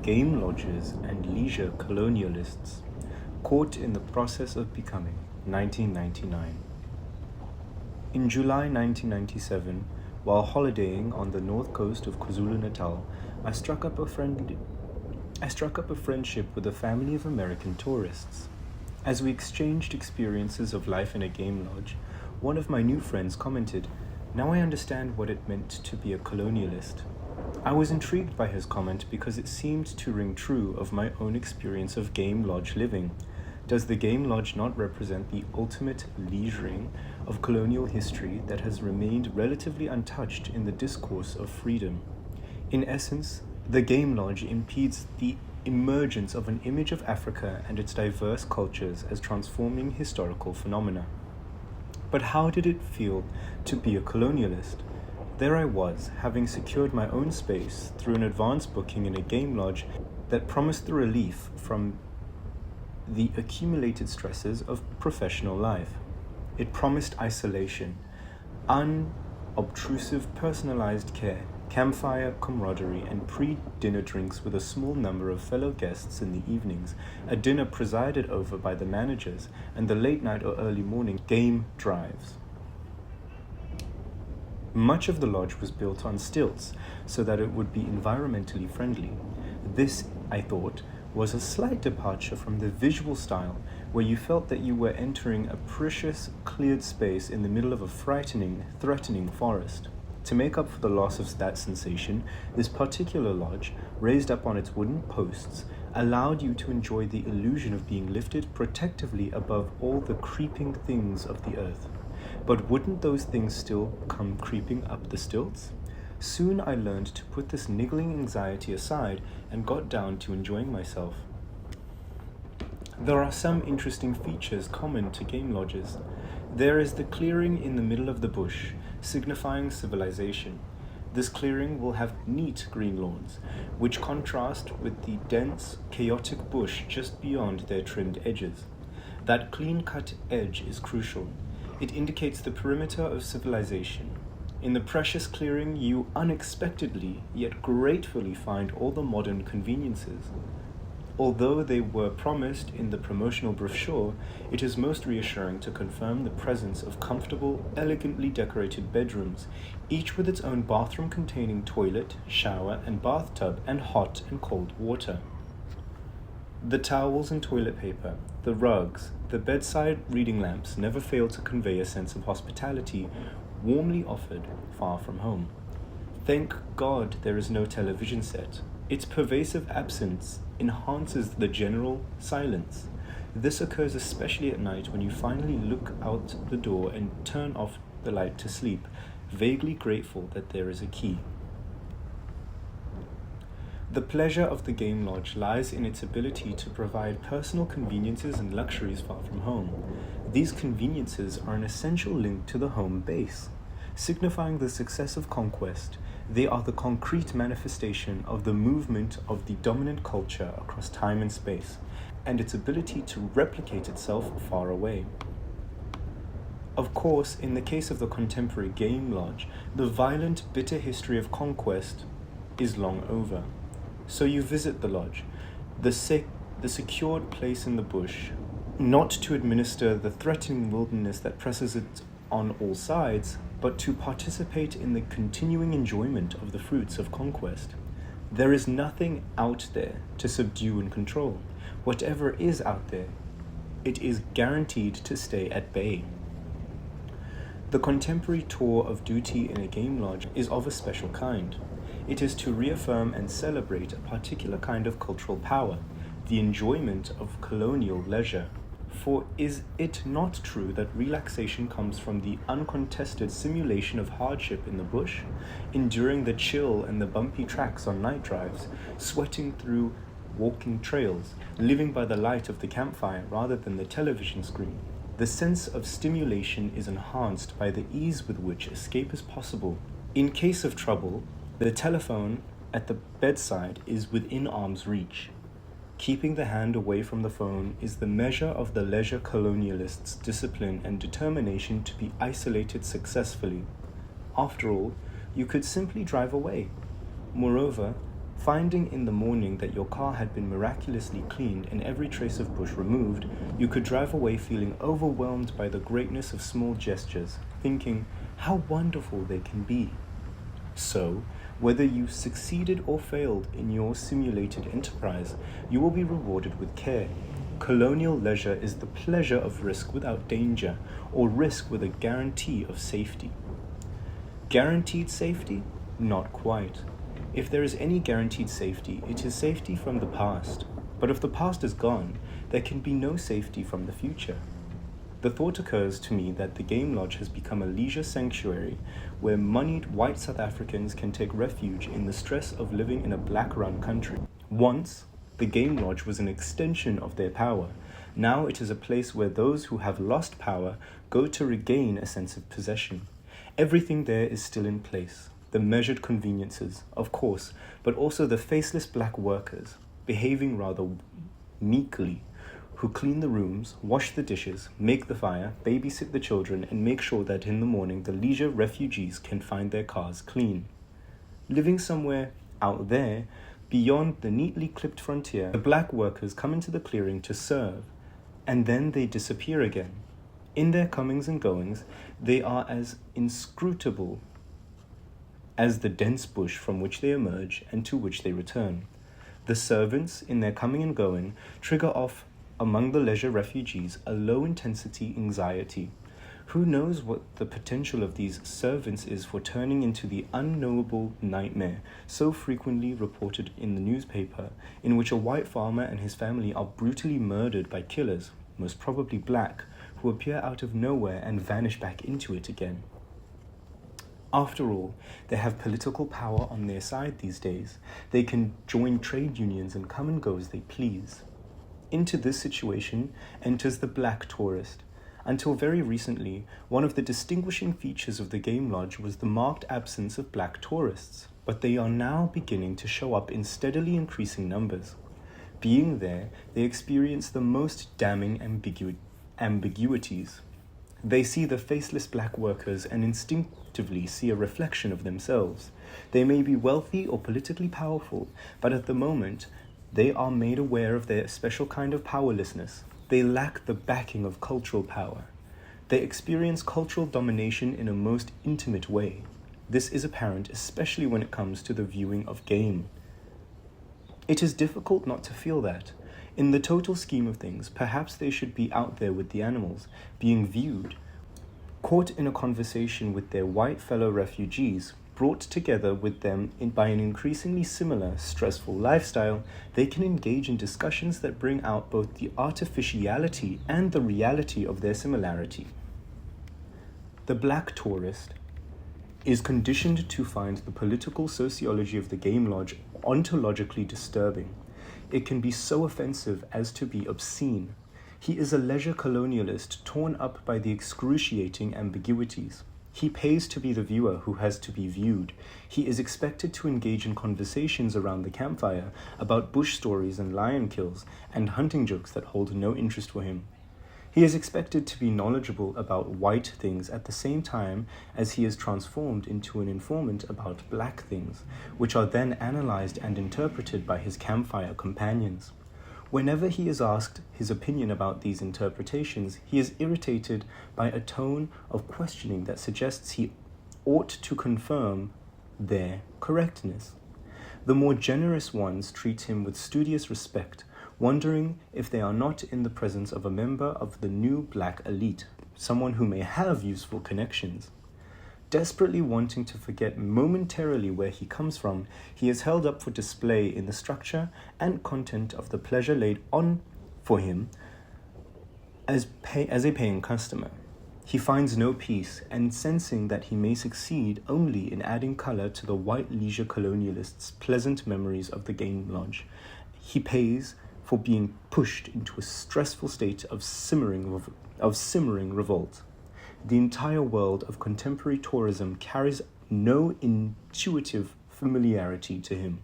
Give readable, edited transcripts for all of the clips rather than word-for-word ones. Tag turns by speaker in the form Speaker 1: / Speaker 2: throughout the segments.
Speaker 1: Game Lodges and Leisure Colonialists, Caught in the Process of Becoming, 1999. In July 1997, while holidaying on the north coast of KwaZulu-Natal, I struck up a friendship with a family of American tourists. As we exchanged experiences of life in a game lodge, one of my new friends commented, "Now I understand what it meant to be a colonialist." I was intrigued by his comment because it seemed to ring true of my own experience of game lodge living. Does the game lodge not represent the ultimate leisuring of colonial history that has remained relatively untouched in the discourse of freedom? In essence, the game lodge impedes the emergence of an image of Africa and its diverse cultures as transforming historical phenomena. But how did it feel to be a colonialist? There I was, having secured my own space through an advance booking in a game lodge that promised the relief from the accumulated stresses of professional life. It promised isolation, unobtrusive personalized care, campfire camaraderie, and pre-dinner drinks with a small number of fellow guests in the evenings, a dinner presided over by the managers, and the late night or early morning game drives. Much of the lodge was built on stilts so that it would be environmentally friendly. This, I thought, was a slight departure from the visual style, where you felt that you were entering a precious, cleared space in the middle of a frightening, threatening forest. To make up for the loss of that sensation, this particular lodge, raised up on its wooden posts, allowed you to enjoy the illusion of being lifted protectively above all the creeping things of the earth. But wouldn't those things still come creeping up the stilts? Soon I learned to put this niggling anxiety aside and got down to enjoying myself. There are some interesting features common to game lodges. There is the clearing in the middle of the bush, signifying civilization. This clearing will have neat green lawns, which contrast with the dense, chaotic bush just beyond their trimmed edges. That clean-cut edge is crucial. It indicates the perimeter of civilization. In the precious clearing, you unexpectedly, yet gratefully find all the modern conveniences. Although they were promised in the promotional brochure, it is most reassuring to confirm the presence of comfortable, elegantly decorated bedrooms, each with its own bathroom containing toilet, shower, and bathtub, and hot and cold water. The towels and toilet paper, the rugs, the bedside reading lamps never fail to convey a sense of hospitality, warmly offered far from home. Thank God there is no television set. Its pervasive absence enhances the general silence. This occurs especially at night when you finally look out the door and turn off the light to sleep, vaguely grateful that there is a key. The pleasure of the game lodge lies in its ability to provide personal conveniences and luxuries far from home. These conveniences are an essential link to the home base. Signifying the success of conquest, they are the concrete manifestation of the movement of the dominant culture across time and space, and its ability to replicate itself far away. Of course, in the case of the contemporary game lodge, the violent, bitter history of conquest is long over. So you visit the lodge, the secured place in the bush, not to administer the threatening wilderness that presses it on all sides, but to participate in the continuing enjoyment of the fruits of conquest. There is nothing out there to subdue and control. Whatever is out there, it is guaranteed to stay at bay. The contemporary tour of duty in a game lodge is of a special kind. It is to reaffirm and celebrate a particular kind of cultural power, the enjoyment of colonial leisure. For is it not true that relaxation comes from the uncontested simulation of hardship in the bush, enduring the chill and the bumpy tracks on night drives, sweating through walking trails, living by the light of the campfire rather than the television screen? The sense of stimulation is enhanced by the ease with which escape is possible. In case of trouble, the telephone at the bedside is within arm's reach. Keeping the hand away from the phone is the measure of the leisure colonialists' discipline and determination to be isolated successfully. After all, you could simply drive away. Moreover, Finding in the morning that your car had been miraculously cleaned and every trace of bush removed, you could drive away feeling overwhelmed by the greatness of small gestures, thinking how wonderful they can be. So, whether you succeeded or failed in your simulated enterprise, you will be rewarded with care. Colonial leisure is the pleasure of risk without danger, or risk with a guarantee of safety. Guaranteed safety? Not quite. If there is any guaranteed safety, it is safety from the past. But if the past is gone, there can be no safety from the future. The thought occurs to me that the Game Lodge has become a leisure sanctuary where moneyed white South Africans can take refuge in the stress of living in a black-run country. Once, the Game Lodge was an extension of their power. Now it is a place where those who have lost power go to regain a sense of possession. Everything there is still in place. The measured conveniences, of course, but also the faceless black workers, behaving rather meekly, who clean the rooms, wash the dishes, make the fire, babysit the children, and make sure that in the morning the leisure refugees can find their cars clean. Living somewhere out there, beyond the neatly clipped frontier, the black workers come into the clearing to serve, and then they disappear again. In their comings and goings, they are as inscrutable as the dense bush from which they emerge and to which they return. The servants, in their coming and going, trigger off among the leisure refugees a low-intensity anxiety. Who knows what the potential of these servants is for turning into the unknowable nightmare so frequently reported in the newspaper, in which a white farmer and his family are brutally murdered by killers, most probably black, who appear out of nowhere and vanish back into it again. After all, they have political power on their side these days. They can join trade unions and come and go as they please. Into this situation enters the black tourist. Until very recently, one of the distinguishing features of the Game Lodge was the marked absence of black tourists, but they are now beginning to show up in steadily increasing numbers. Being there, they experience the most damning ambiguities. They see the faceless black workers and instinctively see a reflection of themselves. They may be wealthy or politically powerful, but at the moment, they are made aware of their special kind of powerlessness. They lack the backing of cultural power. They experience cultural domination in a most intimate way. This is apparent especially when it comes to the viewing of game. It is difficult not to feel that. In the total scheme of things, perhaps they should be out there with the animals, being viewed, caught in a conversation with their white fellow refugees, brought together with them by an increasingly similar, stressful lifestyle. They can engage in discussions that bring out both the artificiality and the reality of their similarity. The black tourist is conditioned to find the political sociology of the Game Lodge ontologically disturbing. It can be so offensive as to be obscene. He is a leisure colonialist torn up by the excruciating ambiguities. He pays to be the viewer who has to be viewed. He is expected to engage in conversations around the campfire about bush stories and lion kills and hunting jokes that hold no interest for him. He is expected to be knowledgeable about white things at the same time as he is transformed into an informant about black things, which are then analyzed and interpreted by his campfire companions. Whenever he is asked his opinion about these interpretations, he is irritated by a tone of questioning that suggests he ought to confirm their correctness. The more generous ones treat him with studious respect, wondering if they are not in the presence of a member of the new black elite, someone who may have useful connections. Desperately wanting to forget momentarily where he comes from, he is held up for display in the structure and content of the pleasure laid on for him as a paying customer. He finds no peace, and sensing that he may succeed only in adding color to the white leisure colonialists' pleasant memories of the Game Lodge, he pays for being pushed into a stressful state of simmering revolt. The entire world of contemporary tourism carries no intuitive familiarity to him.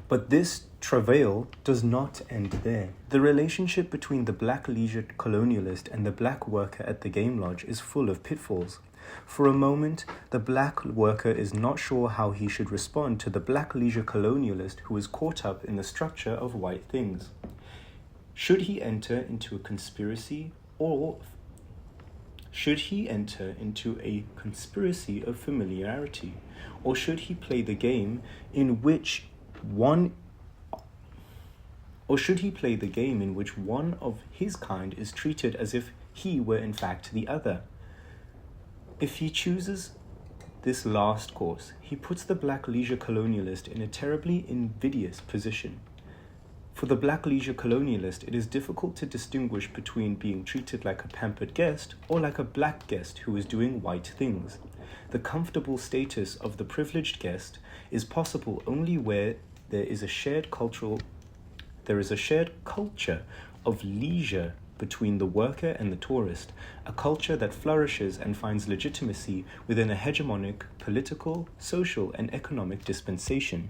Speaker 1: But this travail does not end there. The relationship between the black leisure colonialist and the black worker at the Game Lodge is full of pitfalls. For a moment, the black worker is not sure how he should respond to the black leisure colonialist who is caught up in the structure of white things. Should he enter into a conspiracy of familiarity, or should he play the game in which one of his kind is treated as if he were in fact the other? If he chooses this last course, he puts the black leisure colonialist in a terribly invidious position. For the black leisure colonialist, it is difficult to distinguish between being treated like a pampered guest or like a black guest who is doing white things. The comfortable status of the privileged guest is possible only where there is a shared culture of leisure between the worker and the tourist, a culture that flourishes and finds legitimacy within a hegemonic political, social, and economic dispensation.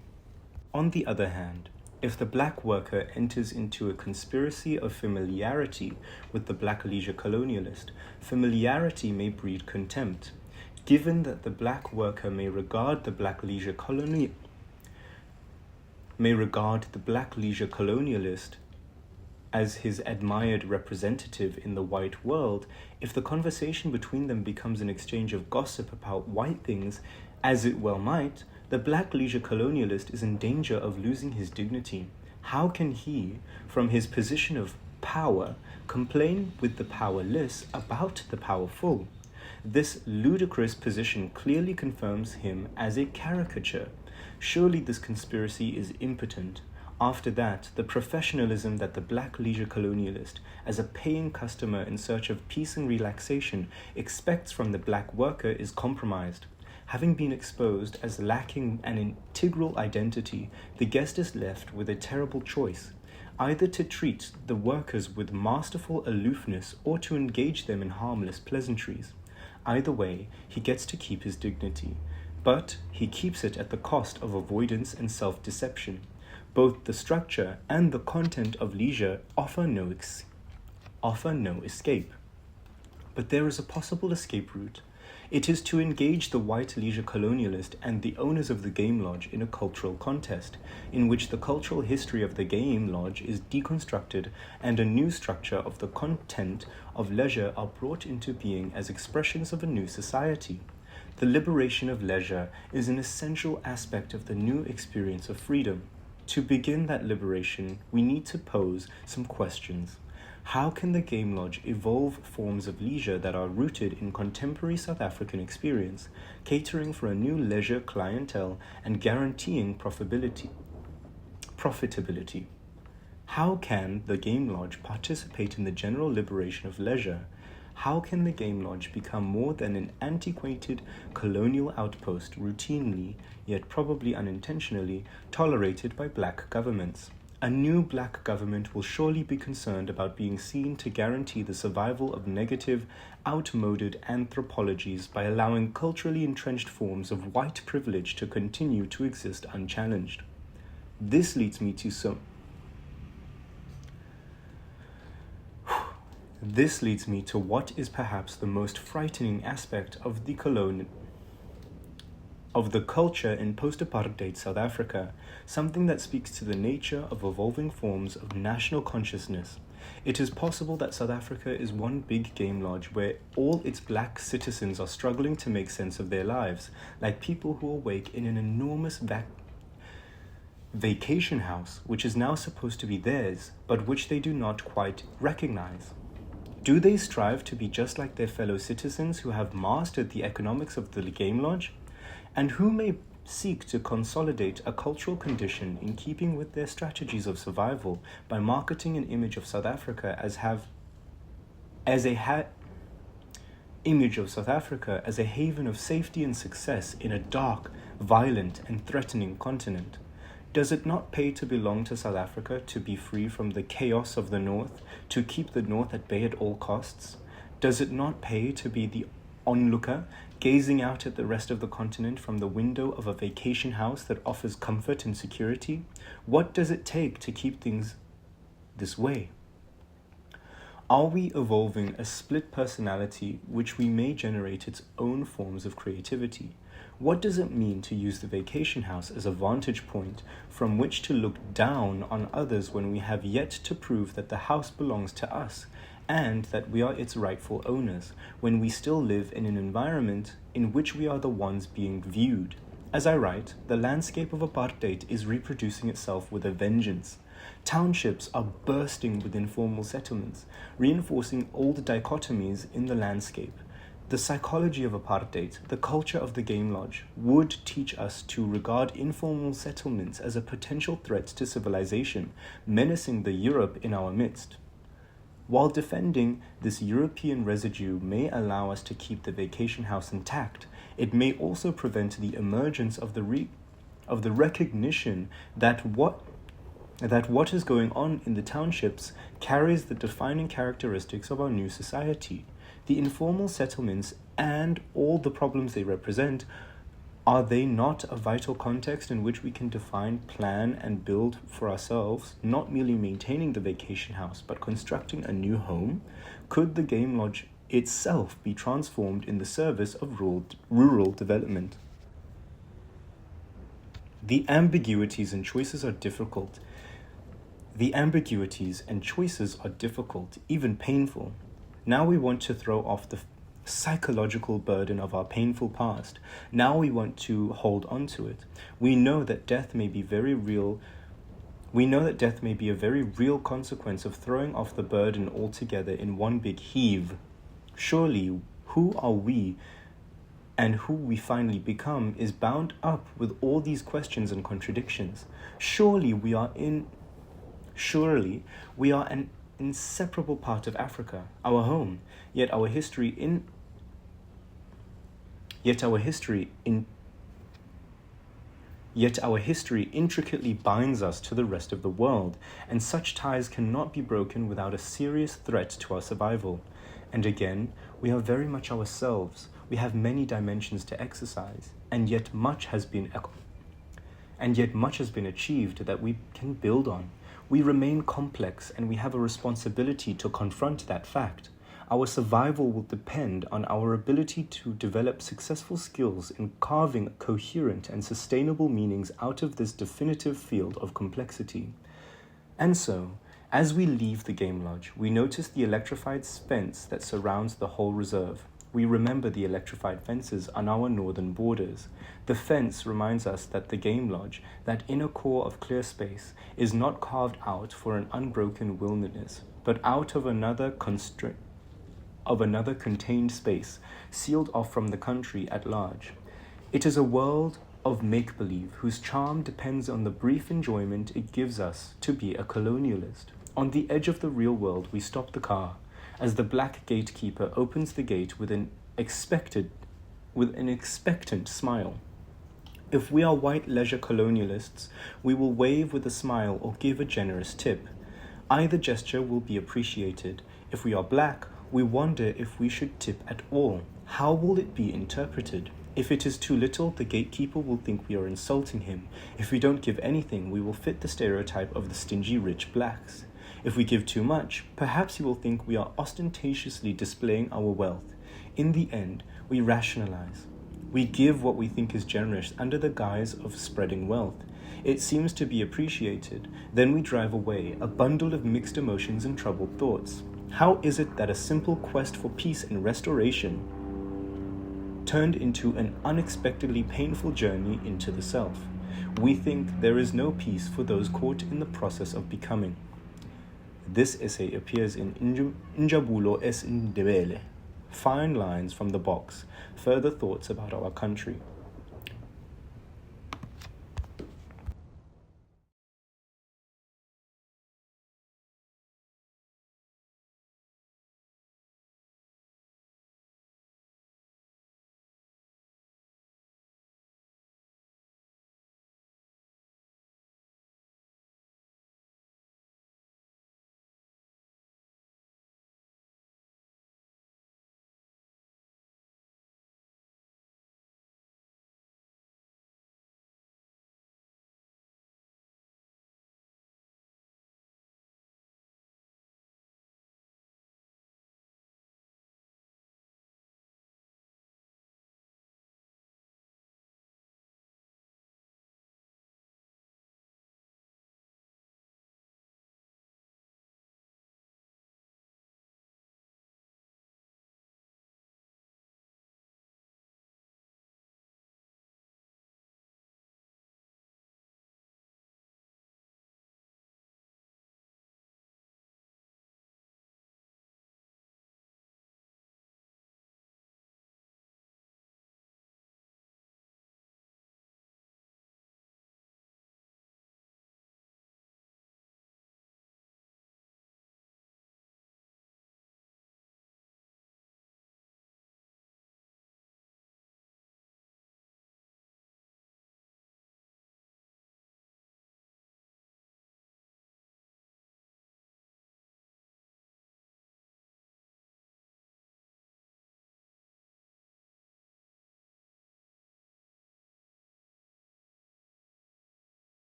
Speaker 1: On the other hand, if the black worker enters into a conspiracy of familiarity with the black leisure colonialist, familiarity may breed contempt. Given that the black worker may regard the black leisure colonialist as his admired representative in the white world, if the conversation between them becomes an exchange of gossip about white things, as it well might, the black leisure colonialist is in danger of losing his dignity. How can he, from his position of power, complain with the powerless about the powerful? This ludicrous position clearly confirms him as a caricature. Surely this conspiracy is impotent. After that, the professionalism that the black leisure colonialist, as a paying customer in search of peace and relaxation, expects from the black worker is compromised. Having been exposed as lacking an integral identity, the guest is left with a terrible choice, either to treat the workers with masterful aloofness or to engage them in harmless pleasantries. Either way, he gets to keep his dignity, but he keeps it at the cost of avoidance and self-deception. Both the structure and the content of leisure offer no escape. But there is a possible escape route. It is to engage the white leisure colonialist and the owners of the game lodge in a cultural contest, in which the cultural history of the game lodge is deconstructed and a new structure of the content of leisure are brought into being as expressions of a new society. The liberation of leisure is an essential aspect of the new experience of freedom. To begin that liberation, we need to pose some questions. How can the game lodge evolve forms of leisure that are rooted in contemporary South African experience, catering for a new leisure clientele and guaranteeing profitability? How can the game lodge participate in the general liberation of leisure? How can the game lodge become more than an antiquated colonial outpost routinely, yet probably unintentionally, tolerated by black governments? A new black government will surely be concerned about being seen to guarantee the survival of negative, outmoded anthropologies by allowing culturally entrenched forms of white privilege to continue to exist unchallenged. This leads me to what is perhaps the most frightening aspect of the culture in post-apartheid South Africa, something that speaks to the nature of evolving forms of national consciousness. It is possible that South Africa is one big game lodge where all its black citizens are struggling to make sense of their lives, like people who awake in an enormous vacation house, which is now supposed to be theirs, but which they do not quite recognize. Do they strive to be just like their fellow citizens who have mastered the economics of the game lodge, and who may seek to consolidate a cultural condition in keeping with their strategies of survival by marketing an image of South Africa as a haven of safety and success in a dark, violent, and threatening continent? Does it not pay to belong to South Africa, to be free from the chaos of the North, to keep the North at bay at all costs? Does it not pay to be the onlooker, gazing out at the rest of the continent from the window of a vacation house that offers comfort and security? What does it take to keep things this way? Are we evolving a split personality which we may generate its own forms of creativity? What does it mean to use the vacation house as a vantage point from which to look down on others when we have yet to prove that the house belongs to us and that we are its rightful owners, when we still live in an environment in which we are the ones being viewed? As I write, the landscape of apartheid is reproducing itself with a vengeance. Townships are bursting with informal settlements, reinforcing old dichotomies in the landscape. The psychology of apartheid, the culture of the game lodge, would teach us to regard informal settlements as a potential threat to civilization, menacing the Europe in our midst. While defending this European residue may allow us to keep the vacation house intact, it may also prevent the emergence of the recognition that what is going on in the townships carries the defining characteristics of our new society. The informal settlements and all the problems they represent, are they not a vital context in which we can define, plan, and build for ourselves, not merely maintaining the vacation house, but constructing a new home? Could the game lodge itself be transformed in the service of rural development? The ambiguities and choices are difficult. Even painful. Now we want to throw off the psychological burden of our painful past. Now we want to hold on to it. We know that death may be a very real consequence of throwing off the burden altogether in one big heave. Surely, who are we and who we finally become is bound up with all these questions and contradictions. Surely we are an inseparable part of Africa, our home, yet our history intricately binds us to the rest of the world, and such ties cannot be broken without a serious threat to our survival. And again, we are very much ourselves. We have many dimensions to exercise, and yet much has been achieved that we can build on. We remain complex, and we have a responsibility to confront that fact. Our survival will depend on our ability to develop successful skills in carving coherent and sustainable meanings out of this definitive field of complexity. And so, as we leave the game lodge, we notice the electrified fence that surrounds the whole reserve. We remember the electrified fences on our northern borders. The fence reminds us that the game lodge, that inner core of clear space, is not carved out for an unbroken wilderness, but out of another contained space, sealed off from the country at large. It is a world of make-believe whose charm depends on the brief enjoyment it gives us to be a colonialist. On the edge of the real world, we stop the car, as the black gatekeeper opens the gate with an expectant smile. If we are white leisure colonialists, we will wave with a smile or give a generous tip. Either gesture will be appreciated. If we are black, we wonder if we should tip at all. How will it be interpreted? If it is too little, the gatekeeper will think we are insulting him. If we don't give anything, we will fit the stereotype of the stingy rich blacks. If we give too much, perhaps he will think we are ostentatiously displaying our wealth. In the end, we rationalize. We give what we think is generous under the guise of spreading wealth. It seems to be appreciated. Then we drive away, a bundle of mixed emotions and troubled thoughts. How is it that a simple quest for peace and restoration turned into an unexpectedly painful journey into the self? We think there is no peace for those caught in the process of becoming. This essay appears in Njabulo S Ndebele. Fine Lines from the Box, Further Thoughts About Our Country.